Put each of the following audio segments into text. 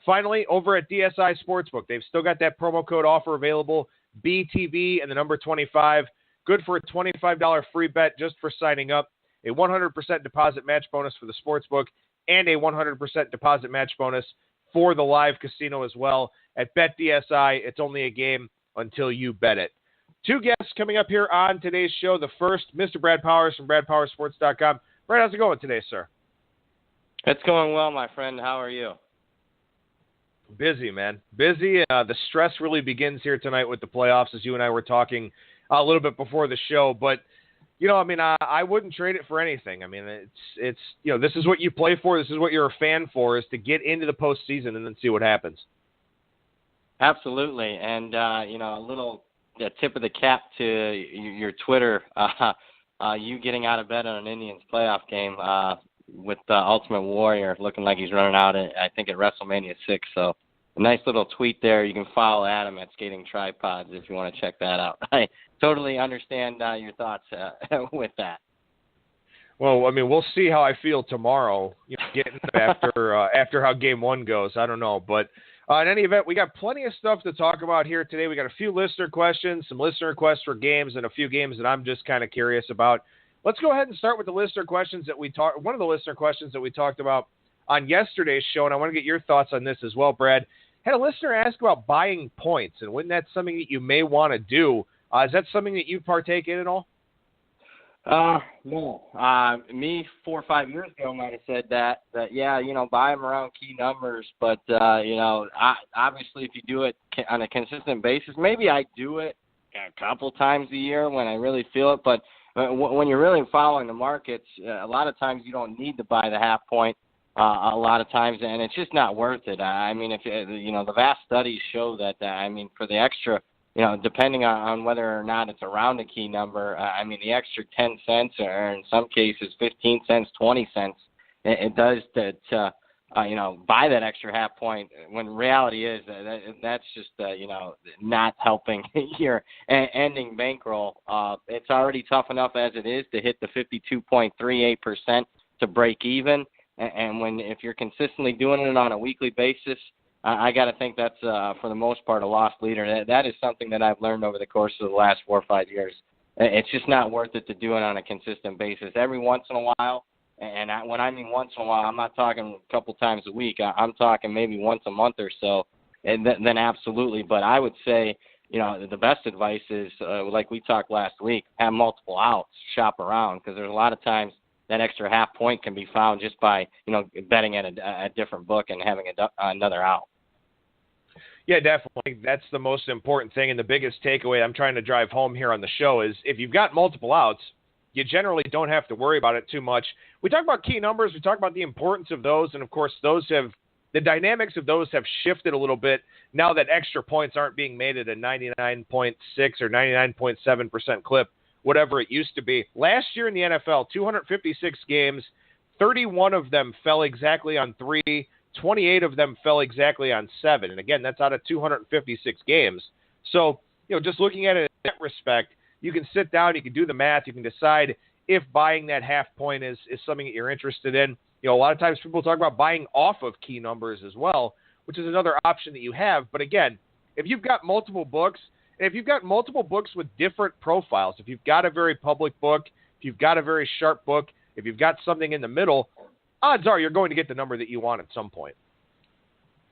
Finally, over at DSI Sportsbook, they've still got that promo code offer available, BTB and the number 25. Good for a $25 free bet just for signing up, a 100% deposit match bonus for the sportsbook, and a 100% deposit match bonus for the live casino as well. At BetDSI, it's only a game until you bet it. Two guests coming up here on today's show. The first, Mr. Brad Powers from BradPowersports.com. Brad, how's it going today, sir? It's going well, my friend. How are you? Busy, man. Busy. The stress really begins here tonight with the playoffs, as you and I were talking a little bit before the show. But, I wouldn't trade it for anything. I mean, it's this is what you play for. This is what you're a fan for, is to get into the postseason and then see what happens. Absolutely. And, a little tip of the cap to your Twitter, you getting out of bed on an Indians playoff game with Ultimate Warrior looking like he's running out, I think, at WrestleMania 6. So a nice little tweet there. You can follow Adam at Skating Tripods if you want to check that out. I totally understand your thoughts with that. Well, I mean, we'll see how I feel tomorrow, getting after how Game 1 goes. I don't know. But in any event, we got plenty of stuff to talk about here today. We got a few listener questions, some listener requests for games, and a few games that I'm just kind of curious about. Let's go ahead and start with the listener questions that one of the listener questions that we talked about on yesterday's show, and I want to get your thoughts on this as well, Brad. Had a listener ask about buying points, and when that's something that you may want to do. Is that something that you partake in at all? No. Me 4 or 5 years ago might have said that yeah, buy them around key numbers, but obviously if you do it on a consistent basis, maybe I do it a couple times a year when I really feel it, but when you're really following the markets, a lot of times you don't need to buy the half point a lot of times, and it's just not worth it. I mean, if the vast studies show that, for the extra, depending on whether or not it's around a key number, the extra 10 cents or in some cases 15 cents, 20 cents, it does to buy that extra half point, when reality is that's just, not helping your ending bankroll. It's already tough enough as it is to hit the 52.38% to break even. And if you're consistently doing it on a weekly basis, I got to think that's, for the most part, a lost leader. That is something that I've learned over the course of the last 4 or 5 years. It's just not worth it to do it on a consistent basis. Every once in a while, and when I mean once in a while, I'm not talking a couple times a week. I'm talking maybe once a month or so, and then absolutely. But I would say, the best advice is, like we talked last week, have multiple outs, shop around, because there's a lot of times that extra half point can be found just by, betting at a different book and having another out. Yeah, definitely. That's the most important thing, and the biggest takeaway I'm trying to drive home here on the show is if you've got multiple outs, you generally don't have to worry about it too much. We talk about key numbers. We talk about the importance of those, and, of course, the dynamics of those have shifted a little bit now that extra points aren't being made at a 99.6 or 99.7% clip, whatever it used to be. Last year in the NFL, 256 games, 31 of them fell exactly on 3, 28 of them fell exactly on 7. And again, that's out of 256 games. So, just looking at it in that respect, you can sit down, you can do the math, you can decide if buying that half point is something that you're interested in. A lot of times people talk about buying off of key numbers as well, which is another option that you have. But again, if you've got multiple books, and if you've got multiple books with different profiles, if you've got a very public book, if you've got a very sharp book, if you've got something in the middle, odds are you're going to get the number that you want at some point.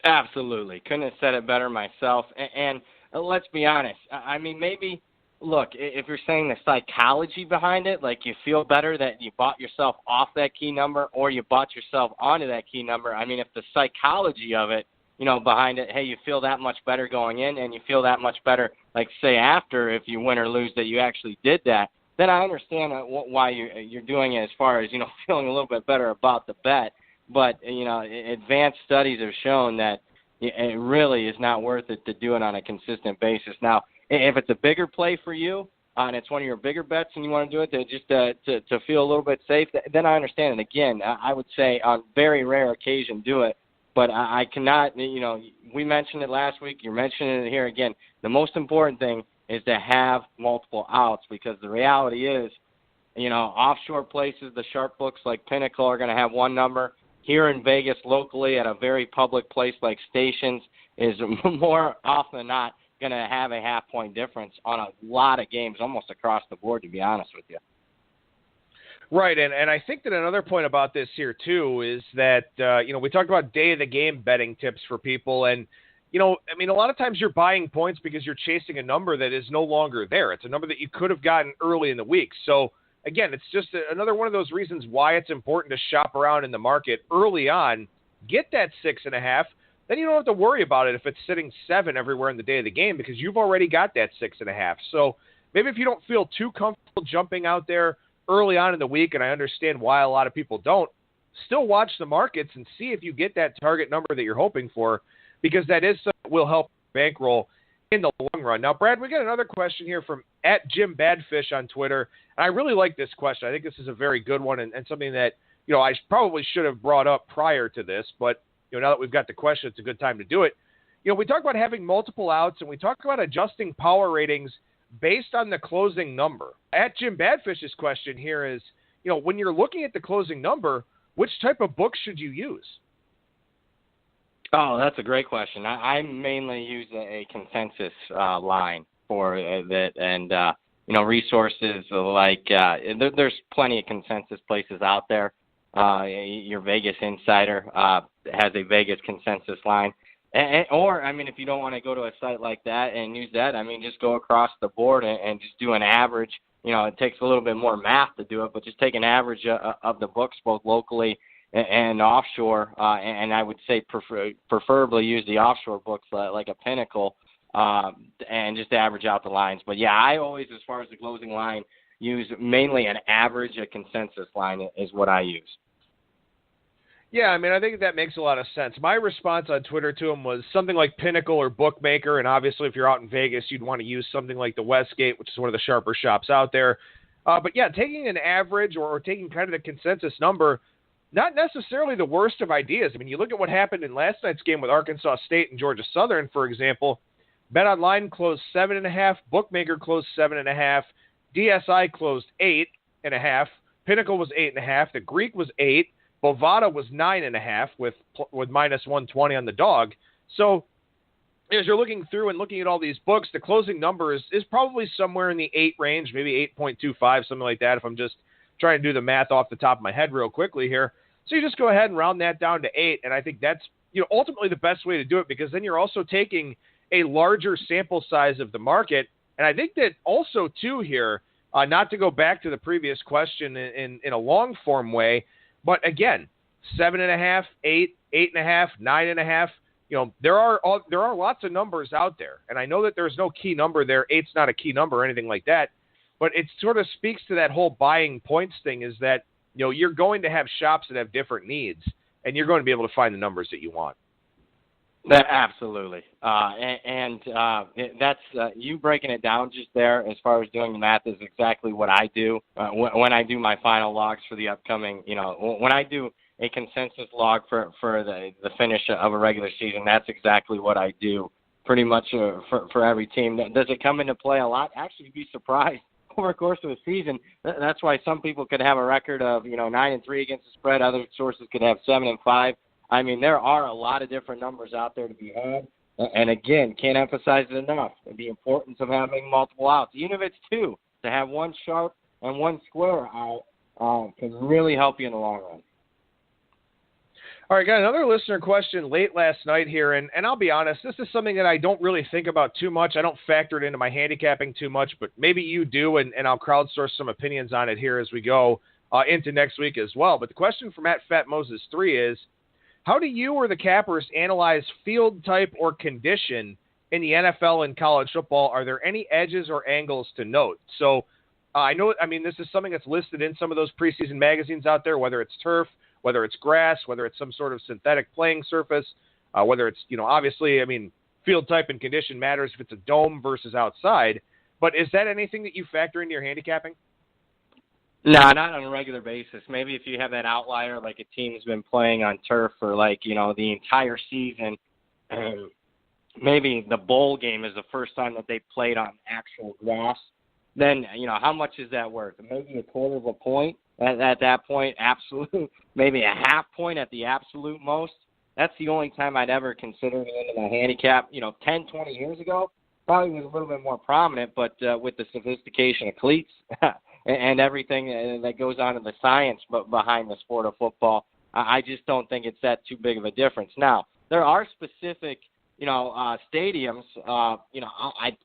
Absolutely. Couldn't have said it better myself. And let's be honest. Maybe, look, if you're saying the psychology behind it, like you feel better that you bought yourself off that key number or you bought yourself onto that key number, if the psychology of it, behind it, hey, you feel that much better going in and you feel that much better, like, say, after, if you win or lose, that you actually did that, then I understand why you're doing it as far as, feeling a little bit better about the bet. But, advanced studies have shown that it really is not worth it to do it on a consistent basis. Now, if it's a bigger play for you and it's one of your bigger bets and you want to do it to feel a little bit safe, then I understand it. Again, I would say on very rare occasion do it. But I cannot, we mentioned it last week. You're mentioning it here again. The most important thing is to have multiple outs, because the reality is, offshore places, the sharp books like Pinnacle are going to have one number. here in Vegas locally at a very public place like Stations is more often than not going to have a half-point difference on a lot of games, almost across the board, to be honest with you. Right, and I think that another point about this here, too, is that, we talked about day-of-the-game betting tips for people, and, a lot of times you're buying points because you're chasing a number that is no longer there. It's a number that you could have gotten early in the week. So, again, it's just another one of those reasons why it's important to shop around in the market early on, get that 6.5, then you don't have to worry about it if it's sitting 7 everywhere in the day of the game because you've already got that 6.5. So maybe if you don't feel too comfortable jumping out there early on in the week, and I understand why a lot of people don't, still watch the markets and see if you get that target number that you're hoping for, because that is something that will help bankroll in the long run. Now, Brad, we got another question here from @JimBadfish on Twitter, and I really like this question. I think this is a very good one and something that, I probably should have brought up prior to this, but, now that we've got the question, it's a good time to do it. We talk about having multiple outs, and we talk about adjusting power ratings based on the closing number. @JimBadfish's question here is, when you're looking at the closing number, which type of book should you use? Oh, that's a great question. I mainly use a consensus line for that, and resources like there's plenty of consensus places out there. Your Vegas Insider has a Vegas consensus line, or if you don't want to go to a site like that and use that, just go across the board and just do an average. It takes a little bit more math to do it, but just take an average of the books both locally and offshore, and I would say preferably use the offshore books like a Pinnacle, and just average out the lines. But, yeah, I always, as far as the closing line, use mainly an average, a consensus line is what I use. Yeah, I think that makes a lot of sense. My response on Twitter to him was something like Pinnacle or Bookmaker, and obviously if you're out in Vegas, you'd want to use something like the Westgate, which is one of the sharper shops out there. But, yeah, taking an average or taking kind of the consensus number, not necessarily the worst of ideas. You look at what happened in last night's game with Arkansas State and Georgia Southern, for example. BetOnline closed 7.5, Bookmaker closed 7.5, DSI closed 8.5, Pinnacle was 8.5, the Greek was 8, Bovada was 9.5 with minus 120 on the dog. So as you're looking through and looking at all these books, the closing number is probably somewhere in the 8 range, maybe 8.25, something like that, if I'm just trying to do the math off the top of my head real quickly here. So you just go ahead and round that down to 8, and I think that's ultimately the best way to do it, because then you're also taking a larger sample size of the market. And I think that also, too, here, not to go back to the previous question in a long-form way, but again, 7.5, 8, 8.5, 9.5, there are lots of numbers out there. And I know that there's no key number there. 8's not a key number or anything like that. But it sort of speaks to that whole buying points thing, is that, you're going to have shops that have different needs, and you're going to be able to find the numbers that you want. Absolutely. That's you breaking it down just there as far as doing the math is exactly what I do when I do my final logs for the upcoming, when I do a consensus log for the finish of a regular season, that's exactly what I do pretty much for every team. Does it come into play a lot? Actually, you'd be surprised. Over the course of the season, that's why some people could have a record of 9-3 against the spread. Other sources could have 7-5. There are a lot of different numbers out there to be had. And again, can't emphasize it enough. The importance of having multiple outs, even if it's 2, to have one sharp and one square out can really help you in the long run. All right, got another listener question late last night here, and I'll be honest, this is something that I don't really think about too much. I don't factor it into my handicapping too much, but maybe you do, and I'll crowdsource some opinions on it here as we go into next week as well. But the question from @FatMoses3 is, how do you or the Cappers analyze field type or condition in the NFL and college football? Are there any edges or angles to note? So this is something that's listed in some of those preseason magazines out there, whether it's turf, whether it's grass, whether it's some sort of synthetic playing surface, whether it's, obviously, field type and condition matters if it's a dome versus outside. But is that anything that you factor into your handicapping? No, not on a regular basis. Maybe if you have that outlier, like a team's been playing on turf for the entire season, and maybe the bowl game is the first time that they played on actual grass, then, how much is that worth? Maybe a quarter of a point. at that point, absolute, maybe a half point at the absolute most. That's the only time I'd ever consider it into my handicap. 10, 20 years ago, probably was a little bit more prominent, but with the sophistication of cleats and everything that goes on in the science behind the sport of football, I just don't think it's that too big of a difference. Now, there are specific, stadiums,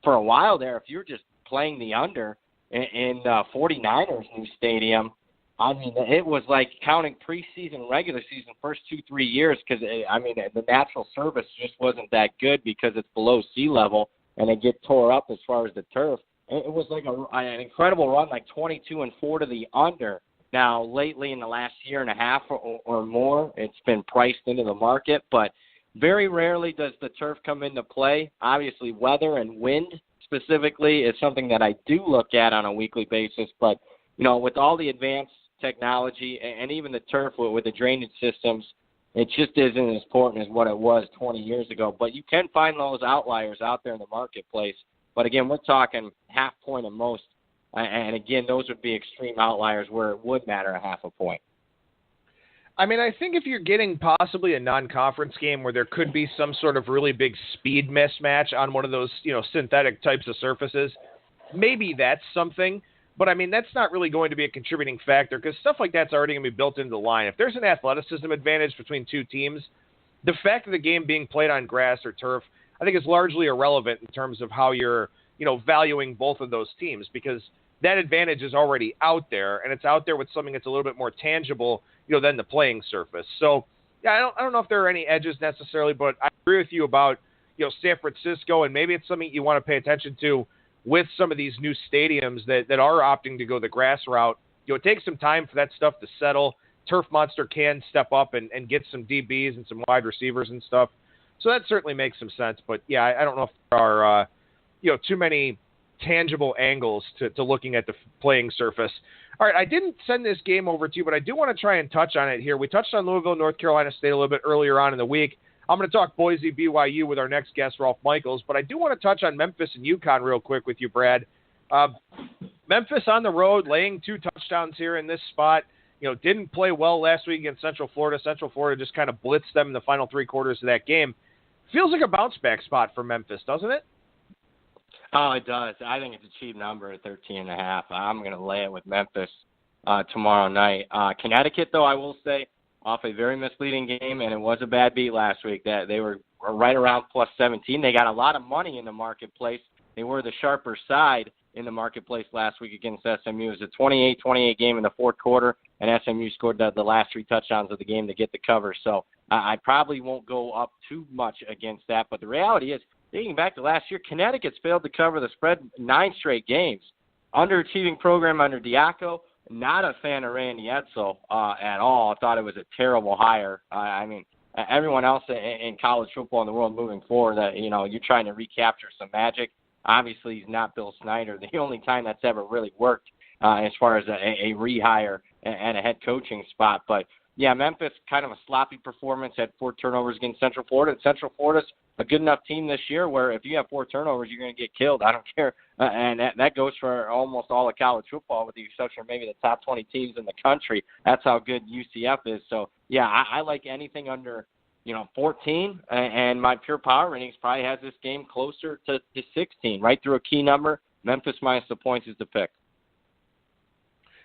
for a while there, if you're just playing the under in 49ers new stadium, I mean, it was like counting preseason, regular season, first 2-3 years because, the natural surface just wasn't that good because it's below sea level and it get tore up as far as the turf. It was like an incredible run, like 22-4 to the under. Now, lately in the last year and a half or more, it's been priced into the market, but very rarely does the turf come into play. Obviously, weather and wind specifically is something that I do look at on a weekly basis, but, with all the advanced technology and even the turf with the drainage systems, it just isn't as important as what it was 20 years ago. But you can find those outliers out there in the marketplace. But again, we're talking half point at most. And again, those would be extreme outliers where it would matter a half a point. I mean, I think if you're getting possibly a non-conference game where there could be some sort of really big speed mismatch on one of those, synthetic types of surfaces, maybe that's something. But, I mean, that's not really going to be a contributing factor because stuff like that's already going to be built into the line. If there's an athleticism advantage between two teams, the fact of the game being played on grass or turf, I think is largely irrelevant in terms of how you're, valuing both of those teams because that advantage is already out there, and it's out there with something that's a little bit more tangible, than the playing surface. So, yeah, I don't know if there are any edges necessarily, but I agree with you about, San Francisco, and maybe it's something you want to pay attention to with some of these new stadiums that are opting to go the grass route. It takes some time for that stuff to settle. Turf Monster can step up and get some DBs and some wide receivers and stuff. So that certainly makes some sense. But, yeah, I don't know if there are, too many tangible angles to looking at the playing surface. All right, I didn't send this game over to you, but I do want to try and touch on it here. We touched on Louisville, North Carolina State a little bit earlier on in the week. I'm going to talk Boise, BYU with our next guest, Rolf Michaels, but I do want to touch on Memphis and UConn real quick with you, Brad. Memphis on the road, laying 2 touchdowns here in this spot. Didn't play well last week against Central Florida. Central Florida just kind of blitzed them in the final 3 quarters of that game. Feels like a bounce-back spot for Memphis, doesn't it? Oh, it does. I think it's a cheap number at 13.5. I'm going to lay it with Memphis tomorrow night. Connecticut, though, I will say, off a very misleading game, and it was a bad beat last week. That they were right around plus 17. They got a lot of money in the marketplace. They were the sharper side in the marketplace last week against SMU. It was a 28-28 game in the fourth quarter, and SMU scored the last 3 touchdowns of the game to get the cover. So I probably won't go up too much against that. But the reality is, dating back to last year, Connecticut's failed to cover the spread 9 straight games. Underachieving program under Diaco. Not a fan of Randy Edsall at all. I thought it was a terrible hire. Everyone else in college football in the world moving forward, that you're trying to recapture some magic. Obviously, he's not Bill Snyder. The only time that's ever really worked as far as a rehire and a head coaching spot. But, yeah, Memphis, kind of a sloppy performance, had 4 turnovers against Central Florida. And Central Florida's a good enough team this year where if you have 4 turnovers, you're going to get killed. I don't care. And that goes for almost all of college football, with the exception of maybe the top 20 teams in the country. That's how good UCF is. So, yeah, I like anything under, 14. And my pure power ratings probably has this game closer to 16, right through a key number. Memphis minus the points is the pick.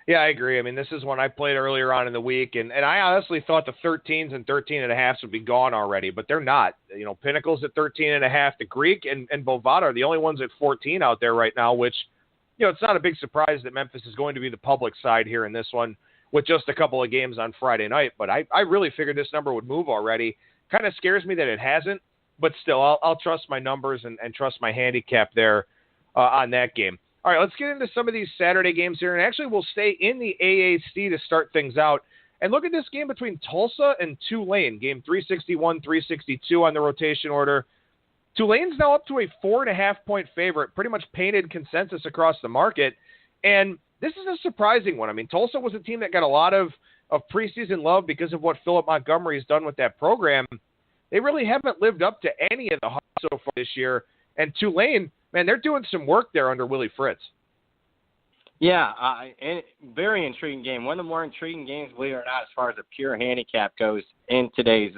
Yeah, I agree. I mean, this is one I played earlier on in the week, and I honestly thought the 13s and 13.5s would be gone already, but they're not. Pinnacle's at 13.5. The Greek and Bovada are the only ones at 14 out there right now, which, it's not a big surprise that Memphis is going to be the public side here in this one with just a couple of games on Friday night, but I really figured this number would move already. Kind of scares me that it hasn't, but still, I'll trust my numbers and trust my handicap there on that game. All right, let's get into some of these Saturday games here, and actually we'll stay in the AAC to start things out and look at this game between Tulsa and Tulane, game 361, 362 on the rotation order. Tulane's now up to a 4.5-point favorite, pretty much painted consensus across the market, and this is a surprising one. I mean, Tulsa was a team that got a lot of preseason love because of what Philip Montgomery has done with that program. They really haven't lived up to any of the hype so far this year, and Tulane, man, they're doing some work there under Willie Fritz. Yeah, and very intriguing game. One of the more intriguing games, believe it or not, as far as a pure handicap goes in today's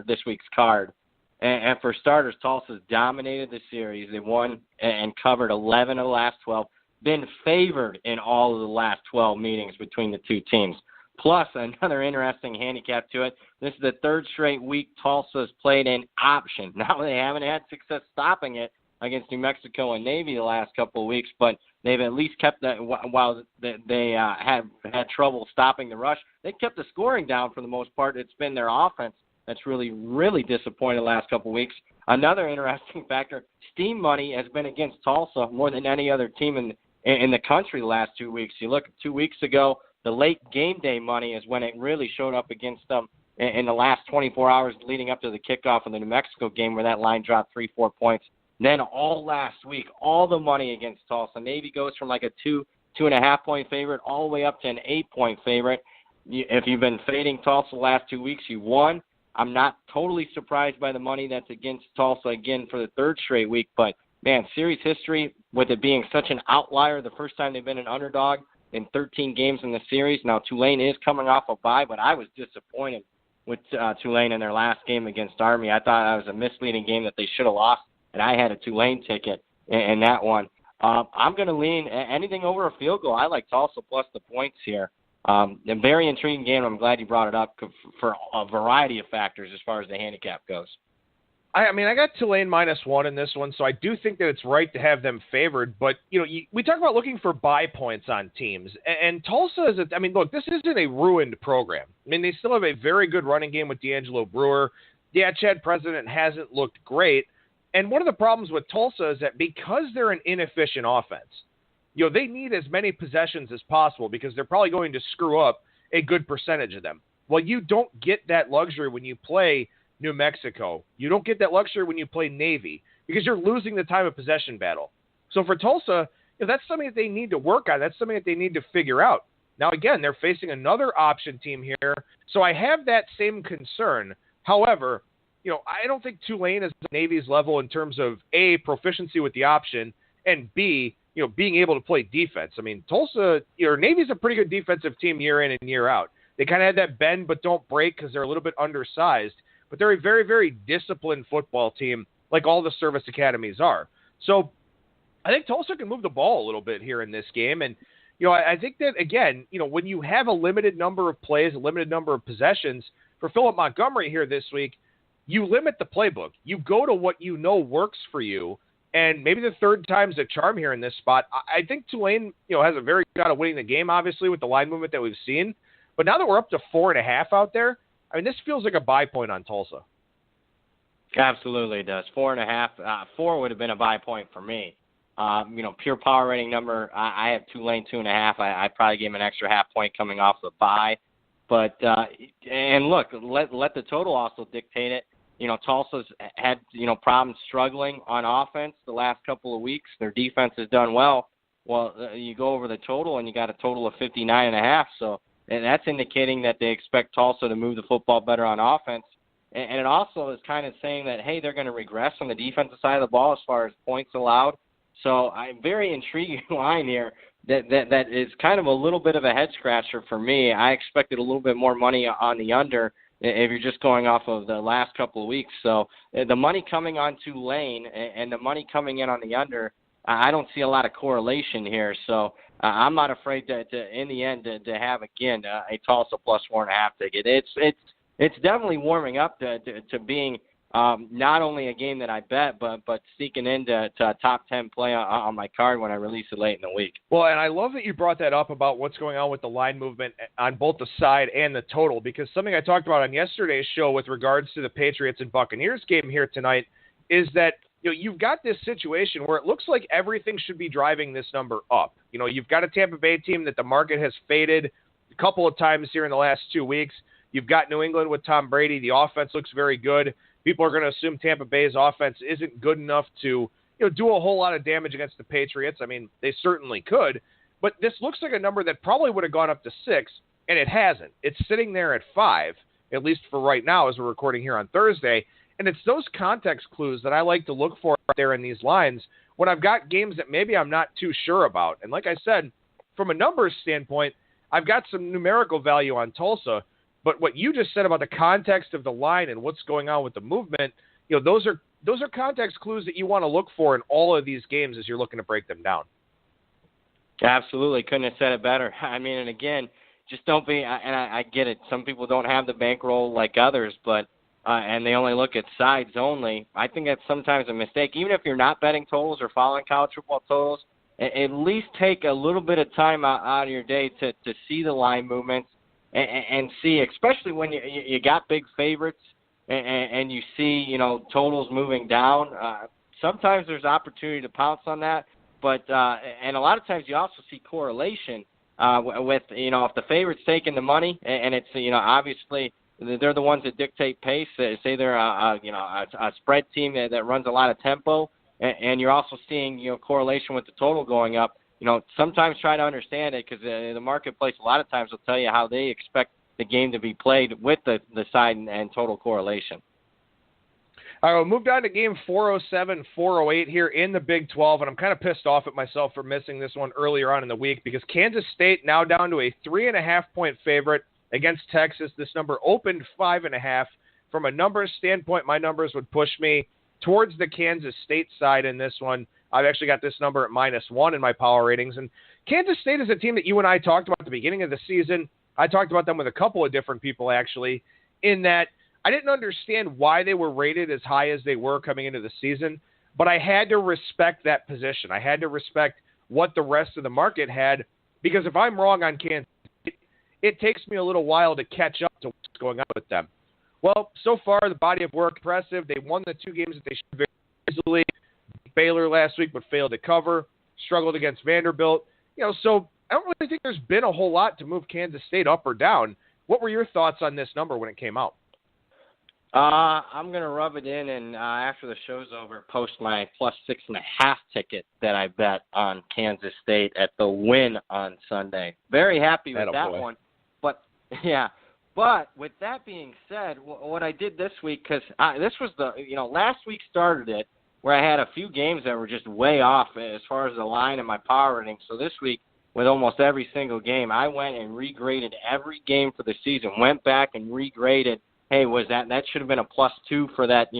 this week's card. And for starters, Tulsa's dominated the series. They won and covered 11 of the last 12. Been favored in all of the last 12 meetings between the two teams. Plus, another interesting handicap to it. This is the third straight week Tulsa's played an option. Now, they haven't had success stopping it against New Mexico and Navy the last couple of weeks, but they've at least kept that while they have had trouble stopping the rush. They kept the scoring down for the most part. It's been their offense that's really, really disappointed the last couple of weeks. Another interesting factor, steam money has been against Tulsa more than any other team in the country the last 2 weeks. You look at 2 weeks ago, the late game day money is when it really showed up against them in the last 24 hours leading up to the kickoff of the New Mexico game where that line dropped 3-4 points. Then all last week, all the money against Tulsa. Navy goes from like a 2.5 point favorite all the way up to an 8-point favorite. If you've been fading Tulsa the last 2 weeks, you won. I'm not totally surprised by the money that's against Tulsa again for the third straight week. But, man, series history, with it being such an outlier, the first time they've been an underdog in 13 games in the series. Now, Tulane is coming off a bye, but I was disappointed with Tulane in their last game against Army. I thought that was a misleading game that they should have lost. And I had a Tulane ticket in that one. I'm going to lean anything over a field goal. I like Tulsa plus the points here. A very intriguing game. I'm glad you brought it up for a variety of factors as far as the handicap goes. I mean, I got Tulane -1 in this one, so I do think that it's right to have them favored. But, we talk about looking for buy points on teams. And Tulsa is, look, this isn't a ruined program. I mean, they still have a very good running game with D'Angelo Brewer. Yeah, Chad President hasn't looked great. And one of the problems with Tulsa is that because they're an inefficient offense, they need as many possessions as possible because they're probably going to screw up a good percentage of them. Well, you don't get that luxury when you play New Mexico. You don't get that luxury when you play Navy because you're losing the time of possession battle. So for Tulsa, that's something that they need to work on. That's something that they need to figure out. Now, again, they're facing another option team here, so I have that same concern. However, I don't think Tulane is Navy's level in terms of A, proficiency with the option, and B, being able to play defense. I mean, Tulsa, Navy's a pretty good defensive team year in and year out. They kind of had that bend but don't break because they're a little bit undersized, but they're a very, very disciplined football team like all the service academies are. So I think Tulsa can move the ball a little bit here in this game. And, I think that, again, when you have a limited number of plays, a limited number of possessions, for Philip Montgomery here this week, you limit the playbook. You go to what works for you, and maybe the third time's a charm here in this spot. I think Tulane, has a very good shot of winning the game, obviously, with the line movement that we've seen. But now that we're up to 4.5 out there, this feels like a buy point on Tulsa. Absolutely it does. 4.5. 4 would have been a buy point for me. Pure power rating number, I have Tulane 2.5. I probably gave him an extra half point coming off the bye. But, and look, let the total also dictate it. Tulsa's had, problems struggling on offense the last couple of weeks. Their defense has done well. Well, you go over the total, and you got a total of 59.5. So and that's indicating that they expect Tulsa to move the football better on offense. And it also is kind of saying that, hey, they're going to regress on the defensive side of the ball as far as points allowed. So I'm very intriguing line here that is kind of a little bit of a head scratcher for me. I expected a little bit more money on the under if you're just going off of the last couple of weeks. So the money coming on Tulane and the money coming in on the under, I don't see a lot of correlation here. So I'm not afraid to in the end, to have, again, a Tulsa plus 4.5 ticket. It's definitely warming up to being not only a game that I bet, but sneaking into a top 10 play on my card when I release it late in the week. Well, and I love that you brought that up about what's going on with the line movement on both the side and the total, because something I talked about on yesterday's show with regards to the Patriots and Buccaneers game here tonight is that you've got this situation where it looks like everything should be driving this number up. You've got a Tampa Bay team that the market has faded a couple of times here in the last 2 weeks. You've got New England with Tom Brady. The offense looks very good. People are going to assume Tampa Bay's offense isn't good enough to do a whole lot of damage against the Patriots. I mean, they certainly could. But this looks like a number that probably would have gone up to 6, and it hasn't. It's sitting there at 5, at least for right now as we're recording here on Thursday. And it's those context clues that I like to look for out there in these lines when I've got games that maybe I'm not too sure about. And like I said, from a numbers standpoint, I've got some numerical value on Tulsa, but what you just said about the context of the line and what's going on with the movement, those are context clues that you want to look for in all of these games as you're looking to break them down. Absolutely. Couldn't have said it better. I mean, and again, just don't be, and I get it, some people don't have the bankroll like others, but and they only look at sides only. I think that's sometimes a mistake. Even if you're not betting totals or following college football totals, at least take a little bit of time out of your day to see the line movements and see, especially when you got big favorites and you see, totals moving down. Sometimes there's opportunity to pounce on that, but and a lot of times you also see correlation with, if the favorite's taking the money and it's, obviously they're the ones that dictate pace. Say they're a spread team that runs a lot of tempo, and you're also seeing correlation with the total going up. Sometimes try to understand it, because the marketplace a lot of times will tell you how they expect the game to be played with the side and total correlation. All right, we'll move down to game 407, 408 here in the Big 12, and I'm kind of pissed off at myself for missing this one earlier on in the week, because Kansas State now down to a 3.5-point favorite against Texas. This number opened 5.5. From a numbers standpoint, my numbers would push me towards the Kansas State side in this one. I've actually got this number at -1 in my power ratings. And Kansas State is a team that you and I talked about at the beginning of the season. I talked about them with a couple of different people, actually, in that I didn't understand why they were rated as high as they were coming into the season, but I had to respect that position. I had to respect what the rest of the market had, because if I'm wrong on Kansas State, it takes me a little while to catch up to what's going on with them. Well, so far, the body of work impressive. They won the 2 games that they should very easily. Baylor last week, but failed to cover. Struggled against Vanderbilt. So I don't really think there's been a whole lot to move Kansas State up or down. What were your thoughts on this number when it came out? I'm going to rub it in, and after the show's over, post my +6.5 ticket that I bet on Kansas State at the win on Sunday. Very happy with that one. But, yeah. But with that being said, what I did this week, because this was last week started it, where I had a few games that were just way off as far as the line and my power rating. So this week, with almost every single game, I went and regraded every game for the season. Went back and regraded. Hey, that should have been a +2 for that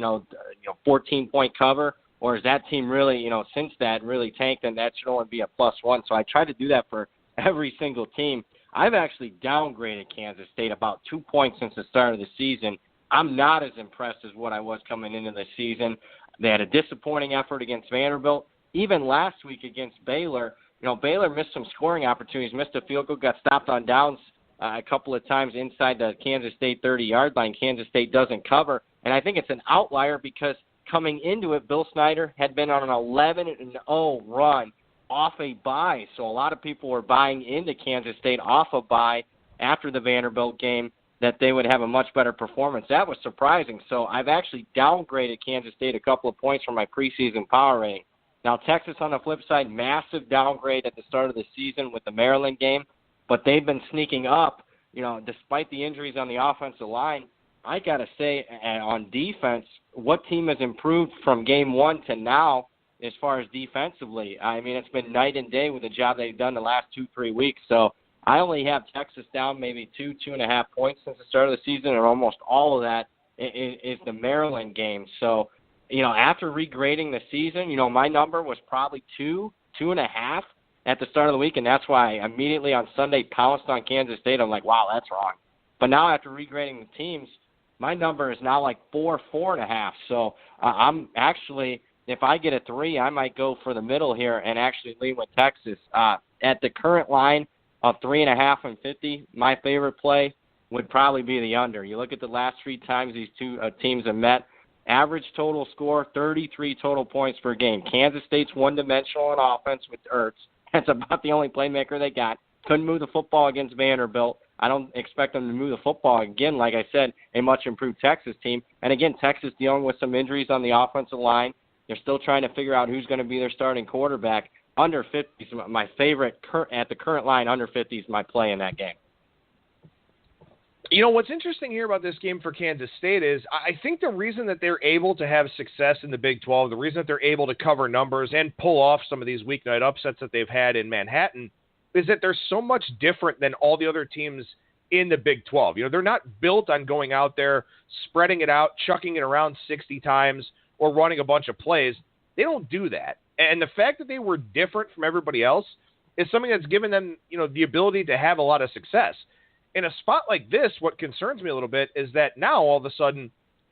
14-point cover, or is that team really since that really tanked, and that should only be a +1? So I tried to do that for every single team. I've actually downgraded Kansas State about 2 points since the start of the season. I'm not as impressed as what I was coming into the season. They had a disappointing effort against Vanderbilt. Even last week against Baylor, Baylor missed some scoring opportunities, missed a field goal, got stopped on downs a couple of times inside the Kansas State 30-yard line. Kansas State doesn't cover, and I think it's an outlier because coming into it, Bill Snyder had been on an 11-0 run off a bye, so a lot of people were buying into Kansas State off a bye after the Vanderbilt game, that they would have a much better performance. That was surprising. So I've actually downgraded Kansas State a couple of points from my preseason power rating. Now, Texas on the flip side, massive downgrade at the start of the season with the Maryland game, but they've been sneaking up, despite the injuries on the offensive line. I got to say, on defense, what team has improved from game 1 to now as far as defensively? I mean, it's been night and day with the job they've done the last 2-3 weeks. So I only have Texas down maybe 2.5 points since the start of the season, and almost all of that is the Maryland game. So, after regrading the season, my number was probably 2.5 at the start of the week, and that's why I immediately on Sunday pounced on Kansas State. I'm like, wow, that's wrong. But now after regrading the teams, my number is now like 4.5. So I'm actually, if I get a 3, I might go for the middle here and actually lean with Texas. At the current line of 3.5 and 50, my favorite play would probably be the under. You look at the last 3 times these two teams have met, average total score, 33 total points per game. Kansas State's one-dimensional on offense with Ertz. That's about the only playmaker they got. Couldn't move the football against Vanderbilt. I don't expect them to move the football again. Like I said, a much-improved Texas team. And again, Texas dealing with some injuries on the offensive line. They're still trying to figure out who's going to be their starting quarterback. Under 50 is my favorite. At the current line, under 50 is my play in that game. What's interesting here about this game for Kansas State is I think the reason that they're able to have success in the Big 12, the reason that they're able to cover numbers and pull off some of these weeknight upsets that they've had in Manhattan is that they're so much different than all the other teams in the Big 12. They're not built on going out there, spreading it out, chucking it around 60 times, or running a bunch of plays. They don't do that. And the fact that they were different from everybody else is something that's given them, the ability to have a lot of success. In a spot like this, what concerns me a little bit is that now all of a sudden,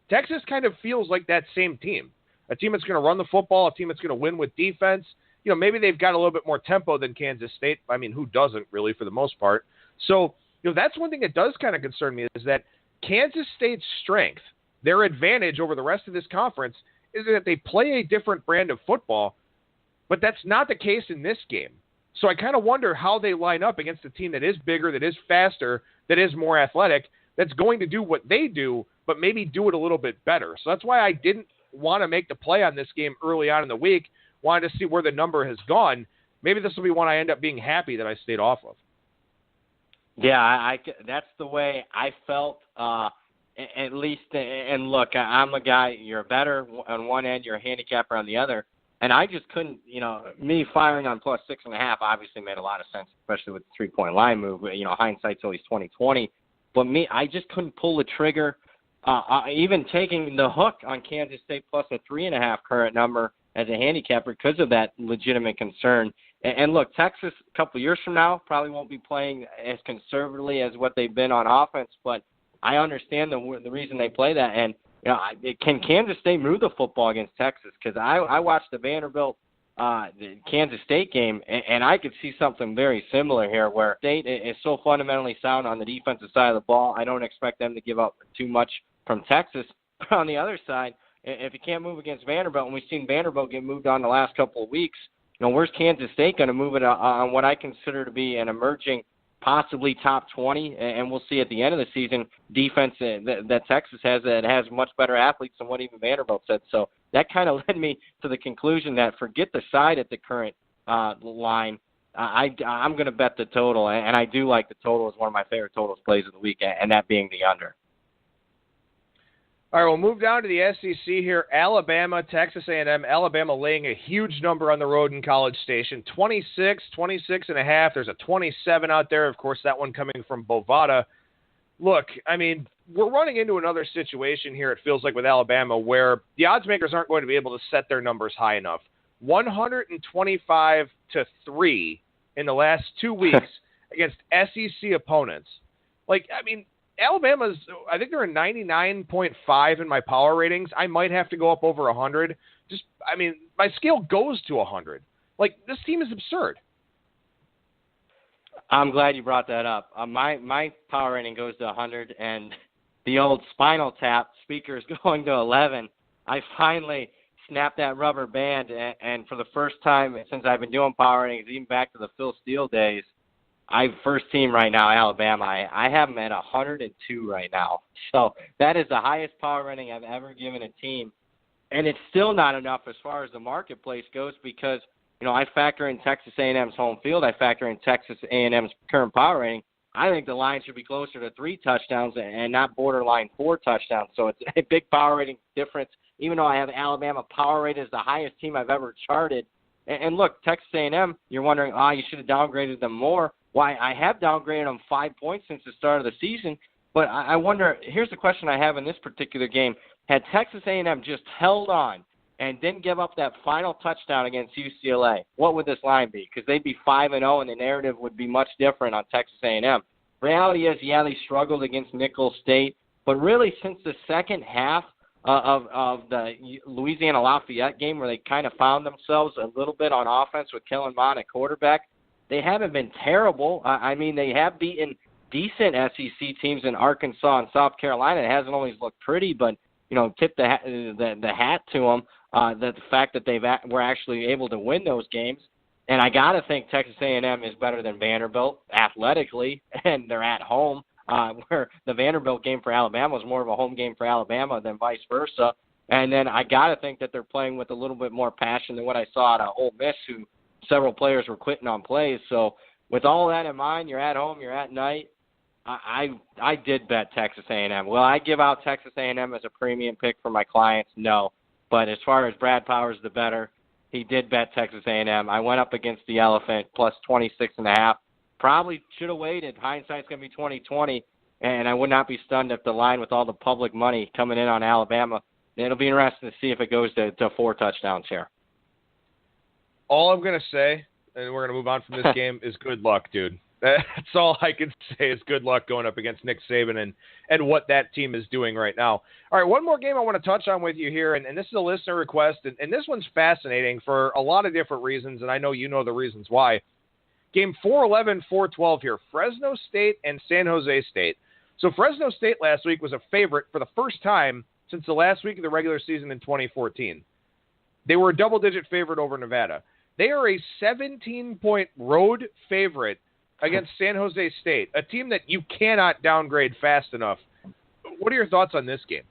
Texas kind of feels like that same team. A team that's going to run the football, a team that's going to win with defense. Maybe they've got a little bit more tempo than Kansas State. I mean, who doesn't really for the most part? So, that's one thing that does kind of concern me is that Kansas State's strength, their advantage over the rest of this conference, is that they play a different brand of football, but that's not the case in this game. So I kind of wonder how they line up against a team that is bigger, that is faster, that is more athletic, that's going to do what they do, but maybe do it a little bit better. So that's why I didn't want to make the play on this game early on in the week. Wanted to see where the number has gone. Maybe this will be one I end up being happy that I stayed off of. Yeah, that's the way I felt, at least. And look, I'm a guy, you're better on one end, you're a handicapper on the other. And I just couldn't, me firing on plus 6.5 obviously made a lot of sense, especially with the 3-point line move. Hindsight's always 20/20. But I just couldn't pull the trigger. Even taking the hook on Kansas State plus a 3.5 current number as a handicapper because of that legitimate concern. And look, Texas a couple of years from now probably won't be playing as conservatively as what they've been on offense, but I understand the reason they play that. And can Kansas State move the football against Texas? Because I watched the Vanderbilt the Kansas State game, and I could see something very similar here where State is so fundamentally sound on the defensive side of the ball. I don't expect them to give up too much from Texas. On the other side, if you can't move against Vanderbilt, and we've seen Vanderbilt get moved on the last couple of weeks, where's Kansas State going to move it on what I consider to be an emerging, possibly top 20, and we'll see at the end of the season, defense that Texas has that has much better athletes than what even Vanderbilt said. So that kind of led me to the conclusion that forget the side at the current line. I'm going to bet the total, and I do like the total as one of my favorite totals plays of the week, and that being the under. All right, we'll move down to the SEC here. Alabama, Texas A&M. Alabama laying a huge number on the road in College Station. 26.5. There's a 27 out there. Of course, that one coming from Bovada. Look, I mean, we're running into another situation here, it feels like, with Alabama, where the odds makers aren't going to be able to set their numbers high enough. 125-3 in the last 2 weeks against SEC opponents. Alabama's, I think they're a 99.5 in my power ratings. I might have to go up over 100. My scale goes to 100. This team is absurd. I'm glad you brought that up. My power rating goes to 100, and the old Spinal Tap speaker is going to 11. I finally snapped that rubber band, and for the first time since I've been doing power ratings, even back to the Phil Steele days, first team right now, Alabama. I have them at 102 right now. So that is the highest power rating I've ever given a team. And it's still not enough as far as the marketplace goes because, I factor in Texas A&M's home field. I factor in Texas A&M's current power rating. I think the line should be closer to 3 touchdowns and not borderline 4 touchdowns. So it's a big power rating difference, even though I have Alabama power rated as the highest team I've ever charted. And look, Texas A&M, you're wondering, you should have downgraded them more. Why, I have downgraded them 5 points since the start of the season, but I wonder, here's the question I have in this particular game. Had Texas A&M just held on and didn't give up that final touchdown against UCLA, what would this line be? Because they'd be 5-0, and the narrative would be much different on Texas A&M. Reality is, they struggled against Nicholls State, but really since the second half of the Louisiana Lafayette game where they kind of found themselves a little bit on offense with Kellen Mond at quarterback, they haven't been terrible. They have beaten decent SEC teams in Arkansas and South Carolina. It hasn't always looked pretty, but, tip the hat to them, the fact that they were actually able to win those games. And I got to think Texas A&M is better than Vanderbilt athletically, and they're at home, where the Vanderbilt game for Alabama was more of a home game for Alabama than vice versa. And then I got to think that they're playing with a little bit more passion than what I saw at Ole Miss, who several players were quitting on plays. So with all that in mind, you're at home, you're at night. I did bet Texas A&M. Will I give out Texas A&M as a premium pick for my clients? No. But as far as Brad Powers, the better, he did bet Texas A&M. I went up against the Elephant plus 26.5. probably should have waited. Hindsight's going to be 20/20, and I would not be stunned if the line with all the public money coming in on Alabama, it'll be interesting to see if it goes to 4 touchdowns here. All I'm going to say, and we're going to move on from this game, is good luck, dude. That's all I can say is good luck going up against Nick Saban and what that team is doing right now. All right, one more game I want to touch on with you here, and this is a listener request, and this one's fascinating for a lot of different reasons, and I know you know the reasons why. Game 4-11, 4-12 here, Fresno State and San Jose State. So Fresno State last week was a favorite for the first time since the last week of the regular season in 2014. They were a double-digit favorite over Nevada. They are a 17-point road favorite against San Jose State, a team that you cannot downgrade fast enough. What are your thoughts on this game?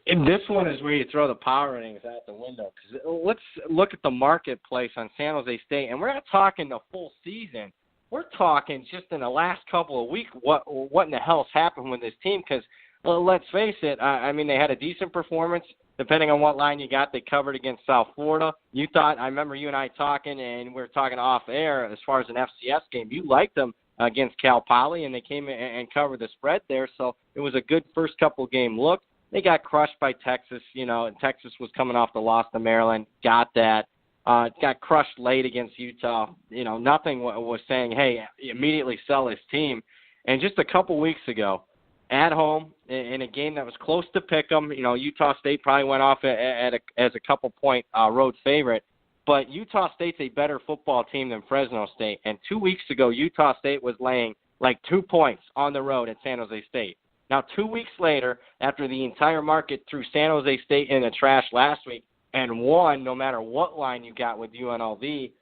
And this one is where you throw the power ratings out the window. Because let's look at the marketplace on San Jose State, and we're not talking the full season. We're talking just in the last couple of weeks what in the hell's happened with this team. Because let's face it, I mean, they had a decent performance. Depending on what line you got, they covered against South Florida. You thought, I remember you and I talking, and we were talking off air as far as an FCS game. You liked them against Cal Poly, and they came in and covered the spread there. So it was a good first couple game look. They got crushed by Texas, and Texas was coming off the loss to Maryland, got that. Got crushed late against Utah. Nothing was saying, hey, immediately sell this team. And just a couple weeks ago, at home in a game that was close to pick 'em. Utah State probably went off as a couple-point road favorite. But Utah State's a better football team than Fresno State. And 2 weeks ago, Utah State was laying like 2 points on the road at San Jose State. Now, 2 weeks later, after the entire market threw San Jose State in the trash last week and won no matter what line you got with UNLV,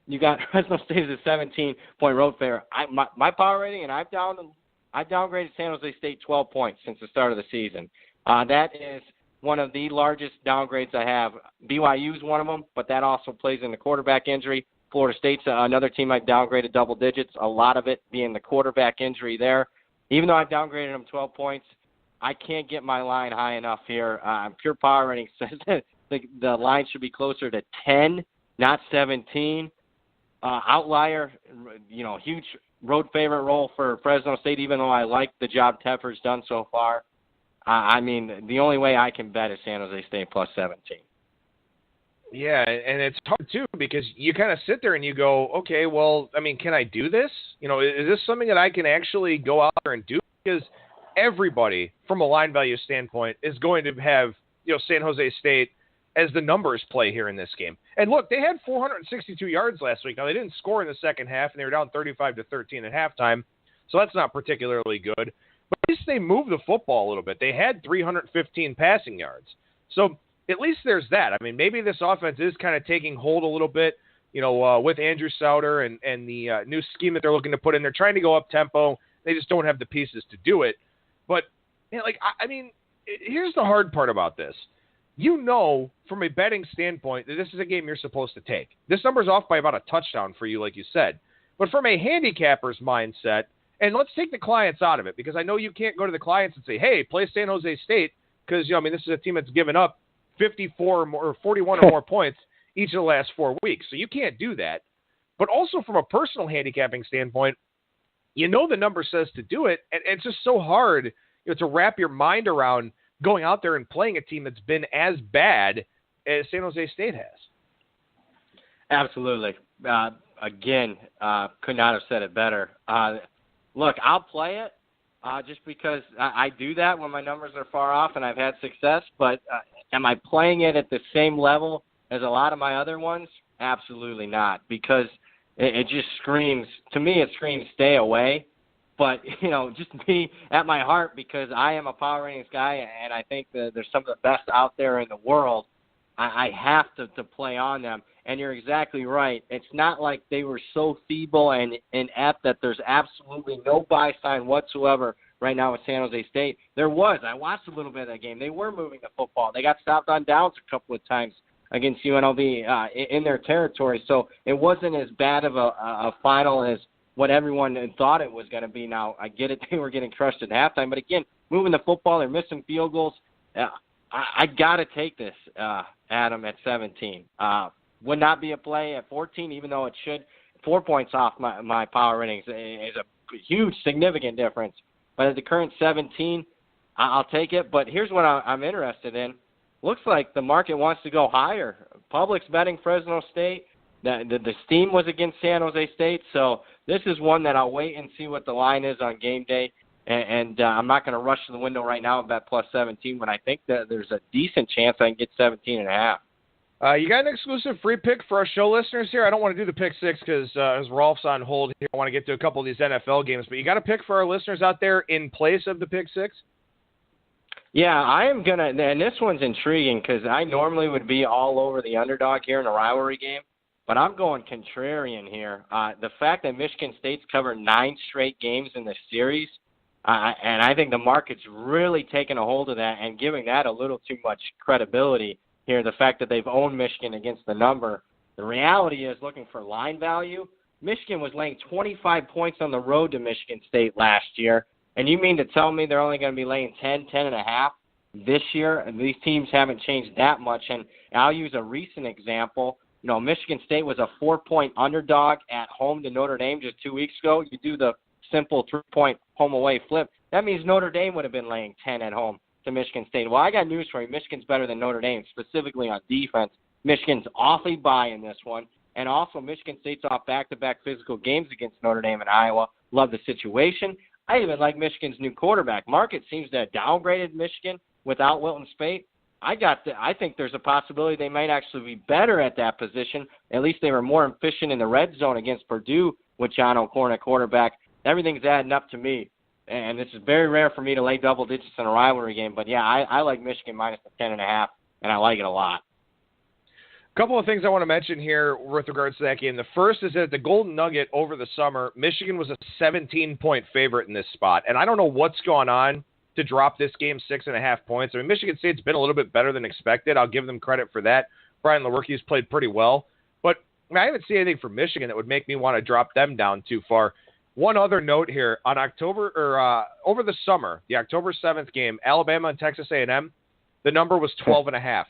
you got Fresno State as a 17-point road favorite. My power rating, and I've downgraded San Jose State 12 points since the start of the season. That is one of the largest downgrades I have. BYU is one of them, but that also plays in the quarterback injury. Florida State's another team I've downgraded double digits, a lot of it being the quarterback injury there. Even though I've downgraded them 12 points, I can't get my line high enough here. Pure power rating says that the line should be closer to 10, not 17. Outlier, huge road favorite role for Fresno State, even though I like the job Tepper's done so far. The only way I can bet is San Jose State plus 17. Yeah, and it's hard, too, because you kind of sit there and you go, okay, well, can I do this? Is this something that I can actually go out there and do? Because everybody, from a line value standpoint, is going to have, San Jose State as the numbers play here in this game. And look, they had 462 yards last week. Now, they didn't score in the second half, and they were down 35-13 at halftime, so that's not particularly good. But at least they moved the football a little bit. They had 315 passing yards. So at least there's that. Maybe this offense is kind of taking hold a little bit, with Andrew Sauter and the new scheme that they're looking to put in. They're trying to go up tempo. They just don't have the pieces to do it. But, here's the hard part about this. From a betting standpoint, that this is a game you're supposed to take. This number's off by about a touchdown for you, like you said. But from a handicapper's mindset, and let's take the clients out of it, because I know you can't go to the clients and say, hey, play San Jose State, because, this is a team that's given up 54 or more, or 41 or more points each of the last 4 weeks. So you can't do that. But also from a personal handicapping standpoint, the number says to do it, and it's just so hard to wrap your mind around going out there and playing a team that's been as bad as San Jose State has. Absolutely. Could not have said it better. Look, I'll play it just because I do that when my numbers are far off and I've had success, but am I playing it at the same level as a lot of my other ones? Absolutely not, because it just screams, to me it screams stay away. But, just me at my heart, because I am a power ratings guy and I think that there's some of the best out there in the world, I have to play on them. And you're exactly right. It's not like they were so feeble and inept that there's absolutely no buy sign whatsoever right now with San Jose State. There was. I watched a little bit of that game. They were moving the football. They got stopped on downs a couple of times against UNLV in their territory. So it wasn't as bad of a final as what everyone thought it was going to be. Now, I get it. They were getting crushed at halftime. But, again, moving the football, they're missing field goals. I got to take this, Adam, at 17. Would not be a play at 14, even though it should 4 points off my power ratings is a huge, significant difference. But at the current 17, I'll take it. But here's what I'm interested in. Looks like the market wants to go higher. Public's betting Fresno State. The steam was against San Jose State. So this is one that I'll wait and see what the line is on game day. And I'm not going to rush to the window right now and bet plus 17, but I think that there's a decent chance I can get 17.5. You got an exclusive free pick for our show listeners here. I don't want to do the pick six because as Rolf's on hold here, I want to get to a couple of these NFL games. But you got a pick for our listeners out there in place of the pick six? Yeah, I am going to, and this one's intriguing because I normally would be all over the underdog here in a rivalry game, but I'm going contrarian here. The fact that Michigan State's covered 9 straight games in the series, and I think the market's really taken a hold of that and giving that a little too much credibility here, the fact that they've owned Michigan against the number. The reality is, looking for line value, Michigan was laying 25 points on the road to Michigan State last year, and you mean to tell me they're only going to be laying 10.5 this year? And these teams haven't changed that much, and I'll use a recent example. You know, Michigan State was a 4-point underdog at home to Notre Dame just 2 weeks ago. You do the simple 3-point home-away flip. That means Notre Dame would have been laying 10 at home to Michigan State. Well, I got news for you. Michigan's better than Notre Dame, specifically on defense. Michigan's awfully by in this one. And also, Michigan State's off back-to-back physical games against Notre Dame and Iowa. Love the situation. I even like Michigan's new quarterback. Market seems to have downgraded Michigan without Wilton Spate. I think there's a possibility they might actually be better at that position. At least they were more efficient in the red zone against Purdue with John O'Korn at quarterback. Everything's adding up to me. And this is very rare for me to lay double digits in a rivalry game. But, yeah, I like Michigan minus the 10.5, and I like it a lot. A couple of things I want to mention here with regards to that game. The first is that the Golden Nugget over the summer, Michigan was a 17-point favorite in this spot. And I don't know what's going on to drop this game 6.5 points. I mean, Michigan State's been a little bit better than expected. I'll give them credit for that. Brian Lewerke's played pretty well. But I haven't seen anything from Michigan that would make me want to drop them down too far. One other note here, on over the summer, the October 7th game, Alabama and Texas A&M, the number was 12.5.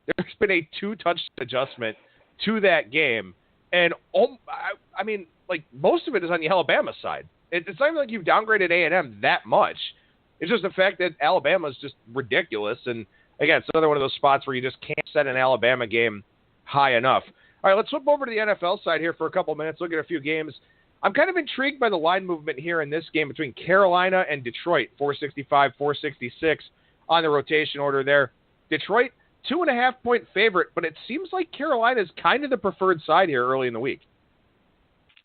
There's been a 2-touchdown adjustment to that game, and I mean, like, most of it is on the Alabama side. It's not even like you've downgraded A&M that much. It's just the fact that Alabama is just ridiculous, and again, it's another one of those spots where you just can't set an Alabama game high enough. All right, let's flip over to the NFL side here for a couple minutes, look at a few games. I'm kind of intrigued by the line movement here in this game between Carolina and Detroit, 465, 466 on the rotation order there. Detroit, 2.5-point favorite, but it seems like Carolina is kind of the preferred side here early in the week.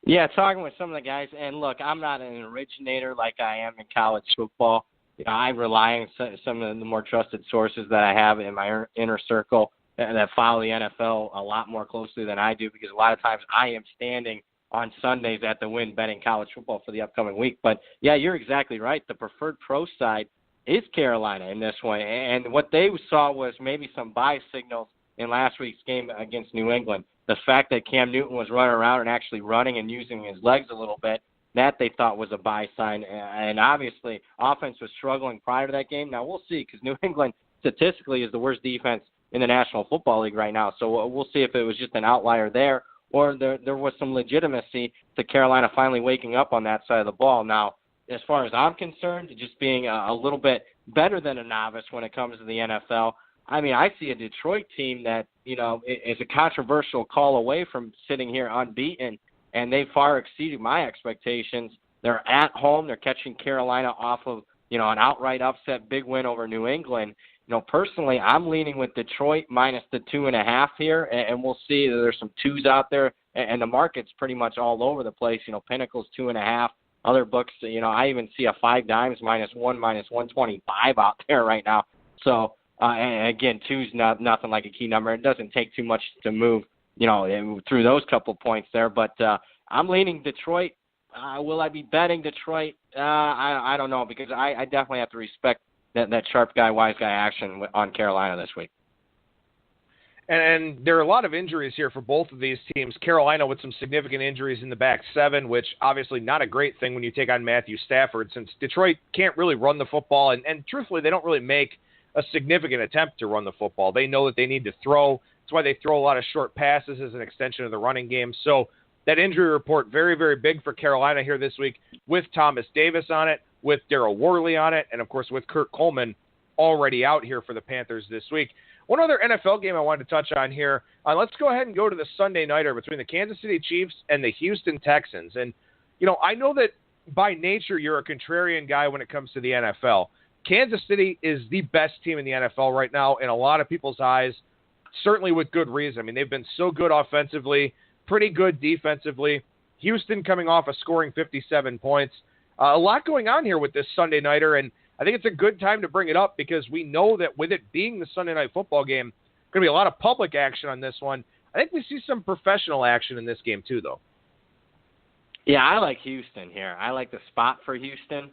Yeah, talking with some of the guys, and look, I'm not an originator like I am in college football. You know, I rely on some of the more trusted sources that I have in my inner circle that follow the NFL a lot more closely than I do, because a lot of times I am standing on Sundays at the Win betting college football for the upcoming week. But, yeah, you're exactly right. The preferred pro side is Carolina in this one. And what they saw was maybe some buy signals in last week's game against New England. The fact that Cam Newton was running around and actually running and using his legs a little bit, that they thought was a buy sign. And obviously, offense was struggling prior to that game. Now, we'll see, because New England statistically is the worst defense in the National Football League right now. So we'll see if it was just an outlier there, or there was some legitimacy to Carolina finally waking up on that side of the ball. Now, as far as I'm concerned, just being a little bit better than a novice when it comes to the NFL, I mean, I see a Detroit team that, you know, is a controversial call away from sitting here unbeaten, and they far exceeded my expectations. They're at home. They're catching Carolina off of, you know, an outright upset big win over New England. You know, personally, I'm leaning with Detroit minus the 2.5 here, and we'll see. There's some 2s out there, and the market's pretty much all over the place. You know, Pinnacle's 2.5. Other books, you know, I even see a 5 dimes -1, -125 out there right now. So, and again, 2's nothing like a key number. It doesn't take too much to move, you know, through those couple points there. But I'm leaning Detroit. Will I be betting Detroit? I don't know, because I definitely have to respect that sharp guy, wise guy action on Carolina this week. And there are a lot of injuries here for both of these teams. Carolina with some significant injuries in the back seven, which obviously not a great thing when you take on Matthew Stafford, since Detroit can't really run the football. And truthfully, they don't really make a significant attempt to run the football. They know that they need to throw. That's why they throw a lot of short passes as an extension of the running game. So that injury report very, very big for Carolina here this week with Thomas Davis on it, with Darryl Worley on it, and, of course, with Kurt Coleman already out here for the Panthers this week. One other NFL game I wanted to touch on here. Let's go ahead and go to the Sunday nighter between the Kansas City Chiefs and the Houston Texans. And, I know that by nature you're a contrarian guy when it comes to the NFL. Kansas City is the best team in the NFL right now in a lot of people's eyes, certainly with good reason. I mean, they've been so good offensively, pretty good defensively. Houston coming off of scoring 57 points. A lot going on here with this Sunday nighter, and I think it's a good time to bring it up because we know that with it being the Sunday night football game, going to be a lot of public action on this one. I think we see some professional action in this game too, though. Yeah, I like Houston here. I like the spot for Houston,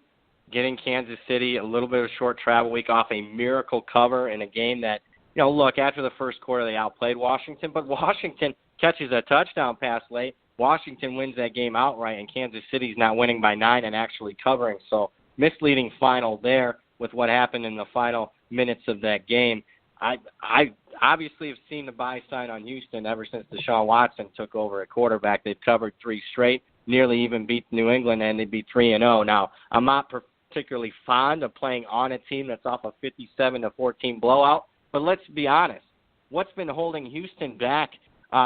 getting Kansas City a little bit of a short travel week off a miracle cover in a game that, look, after the first quarter they outplayed Washington, but Washington catches a touchdown pass late. Washington wins that game outright, and Kansas City's not winning by 9 and actually covering. So misleading final there with what happened in the final minutes of that game. I obviously have seen the buy sign on Houston ever since Deshaun Watson took over at quarterback. They've covered 3 straight, nearly even beat New England, and they'd be 3-0. Now, I'm not particularly fond of playing on a team that's off a 57-14 blowout, but let's be honest. What's been holding Houston back,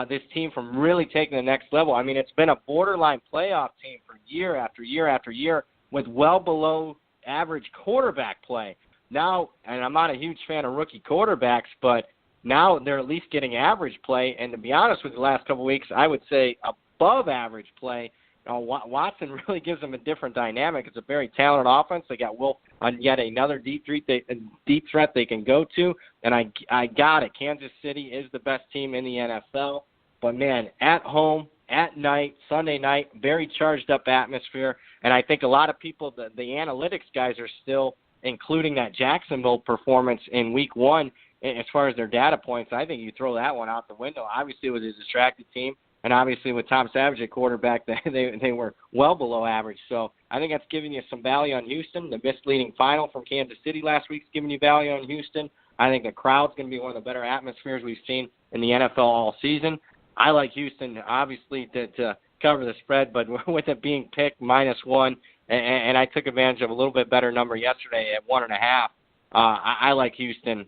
this team from really taking the next level? I mean, it's been a borderline playoff team for year after year after year with well below average quarterback play. Now, and I'm not a huge fan of rookie quarterbacks, but now they're at least getting average play. And to be honest with you, the last couple of weeks, I would say above average play. Watson really gives them a different dynamic. It's a very talented offense. They got Wolf on yet another deep threat they can go to. And I got it. Kansas City is the best team in the NFL. But, man, at home, at night, Sunday night, very charged up atmosphere. And I think a lot of people, the analytics guys are still including that Jacksonville performance in week 1 as far as their data points. I think you throw that one out the window. Obviously, it was a distracted team. And obviously with Tom Savage at quarterback, they were well below average. So I think that's giving you some value on Houston. The misleading final from Kansas City last week's giving you value on Houston. I think the crowd's going to be one of the better atmospheres we've seen in the NFL all season. I like Houston, obviously, to cover the spread, but with it being picked -1, and I took advantage of a little bit better number yesterday at 1.5. I like Houston,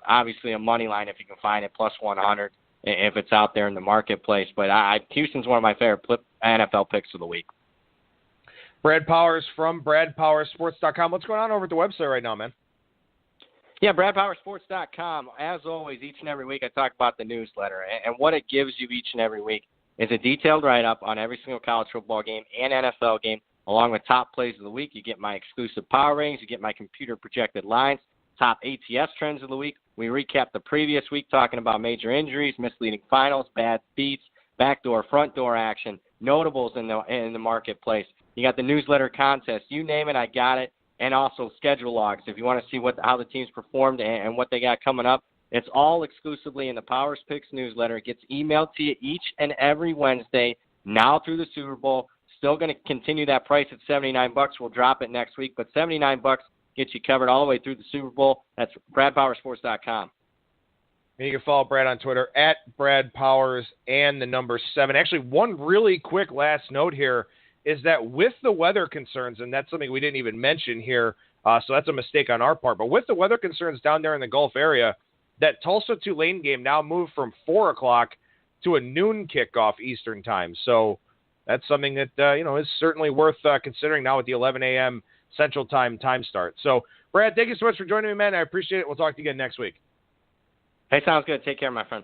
obviously a money line if you can find it, +100. If it's out there in the marketplace. But Houston's one of my favorite NFL picks of the week. Brad Powers from BradPowerSports.com. What's going on over at the website right now, man? Yeah, BradPowerSports.com. As always, each and every week I talk about the newsletter. And what it gives you each and every week is a detailed write-up on every single college football game and NFL game, along with top plays of the week. You get my exclusive power ratings. You get my computer-projected lines, top ATS trends of the week. We recap the previous week talking about major injuries, misleading finals, bad beats, backdoor, front door action, notables in the marketplace. You got the newsletter contest. You name it, I got it. And also schedule logs. If you want to see how the teams performed and what they got coming up, it's all exclusively in the Powers Picks newsletter. It gets emailed to you each and every Wednesday, now through the Super Bowl. Still going to continue that price at $79. We'll drop it next week, but $79 gets you covered all the way through the Super Bowl. That's BradPowerSports.com. And you can follow Brad on Twitter at BradPowers and the number 7. Actually, one really quick last note here is that with the weather concerns, and that's something we didn't even mention here, so that's a mistake on our part, but with the weather concerns down there in the Gulf area, that Tulsa-Tulane game now moved from 4 o'clock to a noon kickoff Eastern time. So that's something that is certainly worth considering now with the 11 a.m. Central Time start. So, Brad, thank you so much for joining me, man. I appreciate it. We'll talk to you again next week. Hey, sounds good. Take care, my friend.